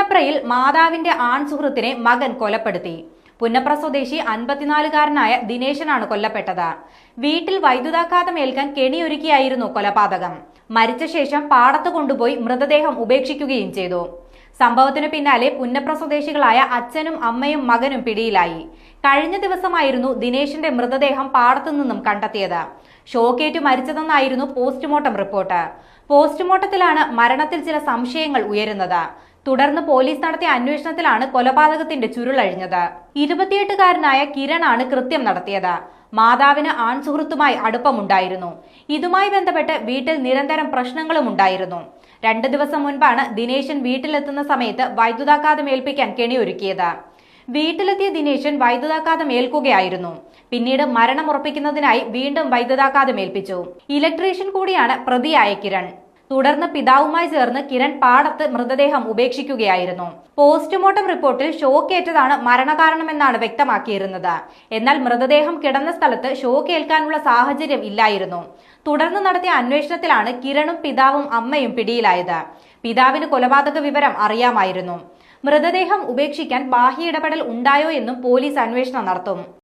പുന്നപ്രയിൽ മാതാവിന്റെ ആൺസുഹൃത്തിനെ മകൻ കൊലപ്പെടുത്തി. പുന്നപ്ര സ്വദേശി 54-കാരനായ ദിനേശനാണ് കൊല്ലപ്പെട്ടത്. വീട്ടിൽ വൈദ്യുതാഘാതം ഏൽക്കാൻ കെണിയൊരുക്കിയായിരുന്നു കൊലപാതകം. മരിച്ച ശേഷം പാടത്ത് കൊണ്ടുപോയി മൃതദേഹം ഉപേക്ഷിക്കുകയും ചെയ്തു. സംഭവത്തിനു പിന്നാലെ പുന്നപ്ര സ്വദേശികളായ അച്ഛനും അമ്മയും മകനും പിടിയിലായി. കഴിഞ്ഞ ദിവസമായിരുന്നു ദിനേശിന്റെ മൃതദേഹം പാടത്തു നിന്നും കണ്ടെത്തിയത്. ഷോക്കേറ്റു മരിച്ചതെന്നായിരുന്നു പോസ്റ്റ്മോർട്ടം റിപ്പോർട്ട്. പോസ്റ്റ്മോർട്ടത്തിലാണ് മരണത്തിൽ ചില സംശയങ്ങൾ ഉയരുന്നത്. തുടർന്ന് പോലീസ് നടത്തിയ അന്വേഷണത്തിലാണ് കൊലപാതകത്തിന്റെ ചുരുളഴിഞ്ഞത്. 28-കാരനായ കിരണാണ് കൃത്യം നടത്തിയത്. മാതാവിന് ആൺസുഹൃത്തുമായി അടുപ്പമുണ്ടായിരുന്നു. ഇതുമായി ബന്ധപ്പെട്ട് വീട്ടിൽ നിരന്തരം പ്രശ്നങ്ങളും ഉണ്ടായിരുന്നു. 2 ദിവസം മുൻപാണ് ദിനേശൻ വീട്ടിലെത്തുന്ന സമയത്ത് വൈദ്യുതാഘാതം ഏൽപ്പിക്കാൻ കെണിയൊരുക്കിയത്. വീട്ടിലെത്തിയ ദിനേശൻ വൈദ്യുതാഘാതം ഏൽക്കുകയായിരുന്നു. പിന്നീട് മരണം ഉറപ്പിക്കുന്നതിനായി വീണ്ടും വൈദ്യുതാഘാതം ഏൽപ്പിച്ചു. ഇലക്ട്രീഷ്യൻ കൂടിയാണ് പ്രതിയായ കിരൺ. തുടർന്ന് പിതാവുമായി ചേർന്ന് കിരൺ പാടത്ത് മൃതദേഹം ഉപേക്ഷിക്കുകയായിരുന്നു. പോസ്റ്റ്മോർട്ടം റിപ്പോർട്ടിൽ ഷോക്കേറ്റതാണ് മരണകാരണമെന്നാണ് വ്യക്തമാക്കിയിരുന്നത്. എന്നാൽ മൃതദേഹം കിടന്ന സ്ഥലത്ത് ഷോക്ക് ഏൽക്കാനുള്ള സാഹചര്യം ഇല്ലായിരുന്നു. തുടർന്ന് നടത്തിയ അന്വേഷണത്തിലാണ് കിരണും പിതാവും അമ്മയും പിടിയിലായത്. പിതാവിന് കൊലപാതക വിവരം അറിയാമായിരുന്നു. മൃതദേഹം ഉപേക്ഷിക്കാൻ ബാഹ്യ ഇടപെടൽ ഉണ്ടായോ എന്നും പോലീസ് അന്വേഷണം നടത്തും.